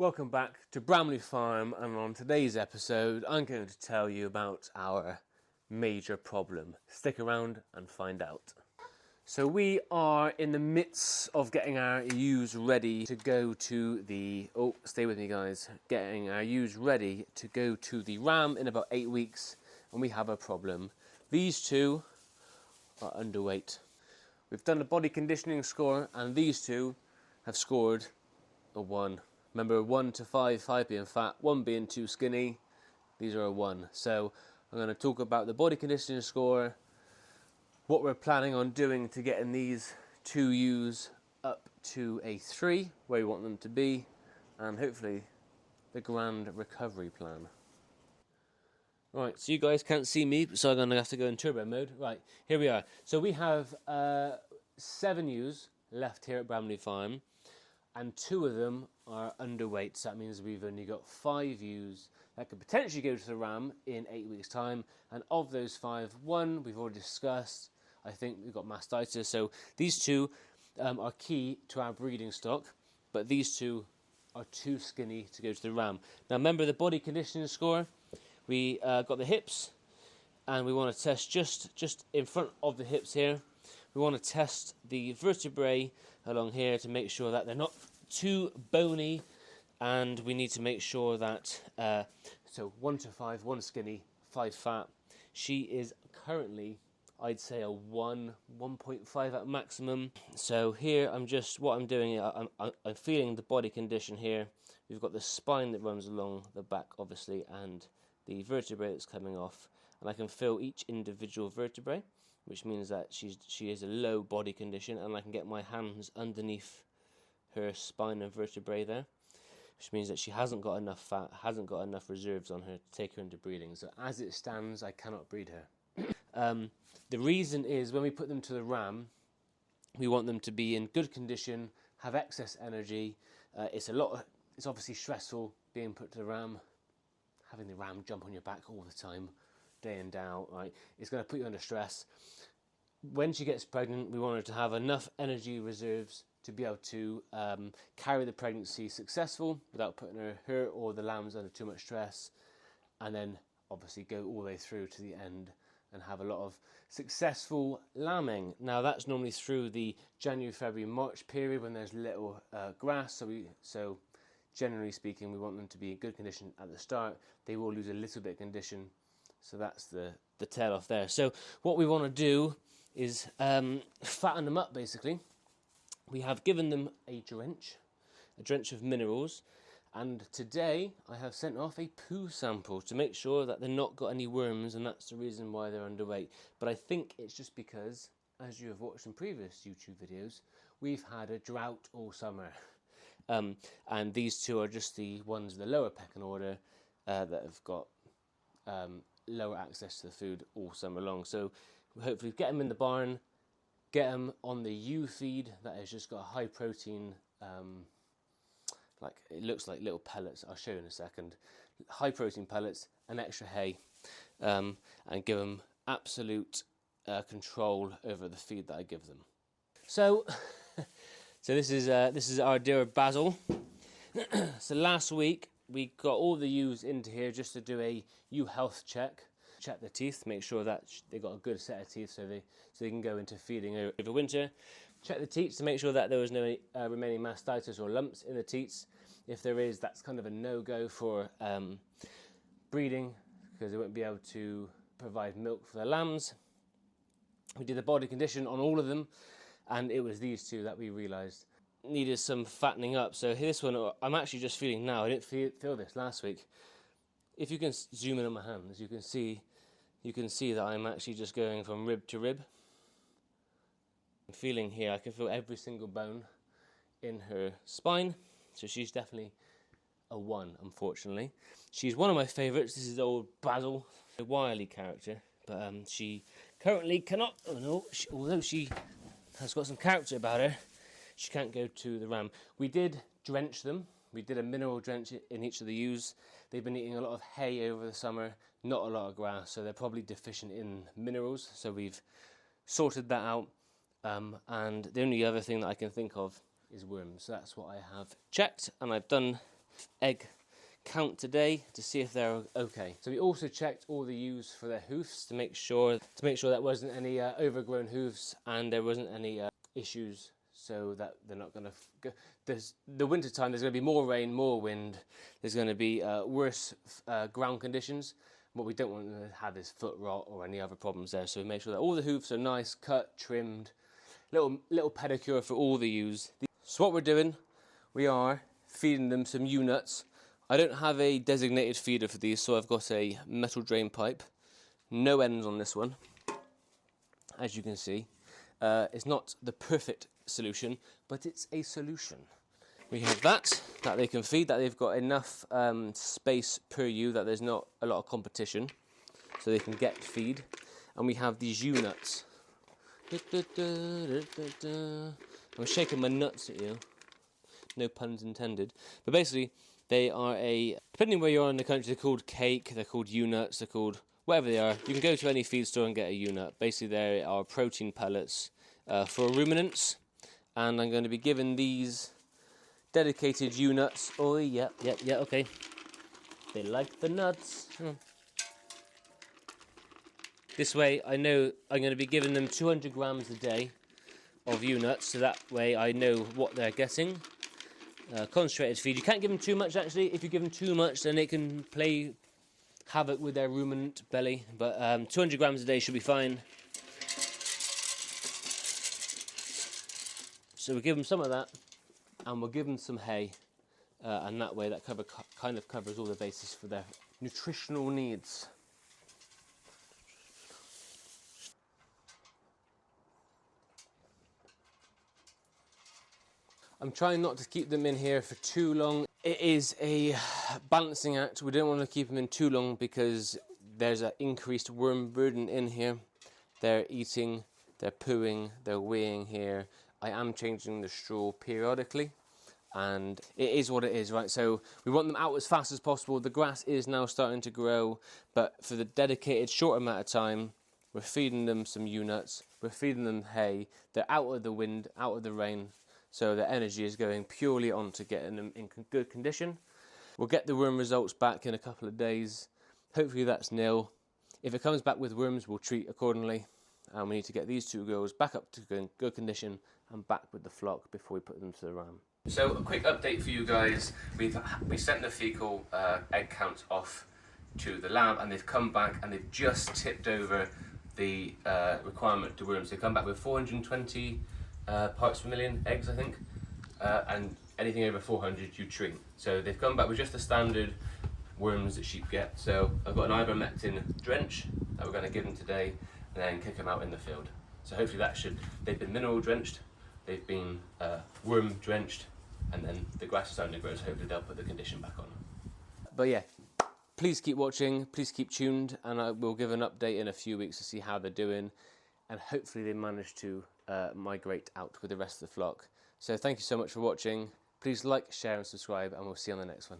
Welcome back to Bramley Farm, and on today's episode I'm going to tell you about our major problem. Stick around and find out. So we are in the midst of getting our ewes ready to go to the, stay with me guys, getting our ewes ready to go to the ram in about 8 weeks, and we have a problem. These two are underweight. We've done a body conditioning score and these two have scored a 1. Remember, 1 to 5, 5 being fat, 1 being too skinny. These are a 1. So I'm going to talk about the body conditioning score, what we're planning on doing to getting these two ewes up to a 3, where we want them to be, and hopefully the grand recovery plan. Right, so you guys can't see me, so I'm going to have to go in turbo mode. Right, here we are. So we have 7 ewes left here at Bramley Farm, and 2 of them are underweight, so that means we've only got 5 ewes that could potentially go to the ram in 8 weeks' time, and of those 5, 1 we've already discussed. I think we've got mastitis, so these 2 are key to our breeding stock, but these 2 are too skinny to go to the ram. Now remember the body conditioning score, we got the hips, and we want to test just in front of the hips here. We want to test the vertebrae along here to make sure that they're not too bony, and we need to make sure that, so 1 to 5, 1 skinny, 5 fat. She is currently, I'd say, a 1.5 at maximum. So here what I'm doing, I'm feeling the body condition here. We've got the spine that runs along the back, obviously, and the vertebrae that's coming off, and I can feel each individual vertebrae, which means that she is a low body condition, and I can get my hands underneath her spine and vertebrae there, which means that she hasn't got enough fat, hasn't got enough reserves on her to take her into breeding. So as it stands, I cannot breed her. The reason is when we put them to the ram, we want them to be in good condition, have excess energy. It's obviously stressful being put to the ram, having the ram jump on your back all the time, day in, day out, right? It's going to put you under stress. When she gets pregnant, we want her to have enough energy reserves to be able to carry the pregnancy successful without putting her or the lambs under too much stress, and then obviously go all the way through to the end and have a lot of successful lambing. Now that's normally through the January, February, March period when there's little grass, so generally speaking we want them to be in good condition at the start. They will lose a little bit of condition, so that's the tail off there. So what we want to do is fatten them up basically. We have given them a drench of minerals, and today I have sent off a poo sample to make sure that they've not got any worms, and that's the reason why they're underweight. But I think it's just because, as you have watched in previous YouTube videos, we've had a drought all summer. And these 2 are just the ones, the lower pecking order, that have got lower access to the food all summer long. So hopefully get them in the barn, get them on the ewe feed that has just got a high protein, like it looks like little pellets, I'll show you in a second, high protein pellets and extra hay, and give them absolute control over the feed that I give them. So this is our dear Basil. So last week we got all the ewes into here just to do a ewe health check the teeth, make sure that they got a good set of teeth so they can go into feeding over winter. Check the teats to make sure that there was no remaining mastitis or lumps in the teats. If there is, that's kind of a no-go for breeding, because they won't be able to provide milk for the lambs. We did a body condition on all of them, and it was these 2 that we realised needed some fattening up. So this one I'm actually just feeling now. I didn't feel this last week. If you can zoom in on my hands, you can see that I'm actually just going from rib to rib. I'm feeling here, I can feel every single bone in her spine. So she's definitely a 1, unfortunately. She's one of my favourites. This is old Basil, a wily character, but she currently cannot, although she has got some character about her, she can't go to the ram. We did drench them. We did a mineral drench in each of the ewes. They've been eating a lot of hay over the summer, not a lot of grass, so they're probably deficient in minerals. So we've sorted that out. And the only other thing that I can think of is worms. So that's what I have checked, and I've done egg count today to see if they're okay. So we also checked all the ewes for their hoofs to make sure there wasn't any overgrown hoofs and there wasn't any issues, so that they're not going to go. There's the winter time. There's going to be more rain, more wind. There's going to be worse ground conditions. What we don't want them to have is foot rot or any other problems there. So we make sure that all the hoofs are nice, cut, trimmed. Little pedicure for all the ewes. So what we're doing, we are feeding them some ewe nuts. I don't have a designated feeder for these, so I've got a metal drain pipe. No ends on this one, as you can see. It's not the perfect solution, but it's a solution. We have that they can feed, that they've got enough space per ewe, that there's not a lot of competition, so they can get feed. And we have these ewe nuts. I'm shaking my nuts at you. No puns intended. But basically, they are depending where you are in the country, they're called cake, they're called ewe nuts, they're called whatever they are. You can go to any feed store and get a ewe nut. Basically, they are protein pellets for ruminants. And I'm going to be giving these dedicated ewe nuts. Oh, yeah, okay. They like the nuts. This way, I know I'm going to be giving them 200 grams a day of ewe nuts, so that way I know what they're getting. Concentrated feed. You can't give them too much, actually. If you give them too much, then it can play havoc with their ruminant belly. But 200 grams a day should be fine. So we'll give them some of that, and we'll give them some hay, and that way that kind of covers all the bases for their nutritional needs. I'm trying not to keep them in here for too long. It is a balancing act. We don't want to keep them in too long because there's an increased worm burden in here. They're eating, they're pooing, they're weighing here. I am changing the straw periodically, and it is what it is, right? So we want them out as fast as possible. The grass is now starting to grow, but for the dedicated short amount of time, we're feeding them some ewe nuts, we're feeding them hay. They're out of the wind, out of the rain, so the energy is going purely on to getting them in good condition. We'll get the worm results back in a couple of days. Hopefully that's nil. If it comes back with worms, we'll treat accordingly. And we need to get these two girls back up to good condition and back with the flock before we put them to the ram. So a quick update for you guys. We sent the fecal egg count off to the lab, and they've come back and they've just tipped over the requirement to worms. They've come back with 420 parts per million eggs, I think, and anything over 400 you treat. So they've come back with just the standard worms that sheep get. So I've got an ivermectin drench that we're going to give them today, and then kick them out in the field. So hopefully they've been mineral drenched, they've been worm drenched, and then the grass is starting to grow, so hopefully they'll put the condition back on. But yeah, please keep watching, please keep tuned, and I will give an update in a few weeks to see how they're doing, and hopefully they manage to migrate out with the rest of the flock. So thank you so much for watching. Please like, share and subscribe, and we'll see you on the next one.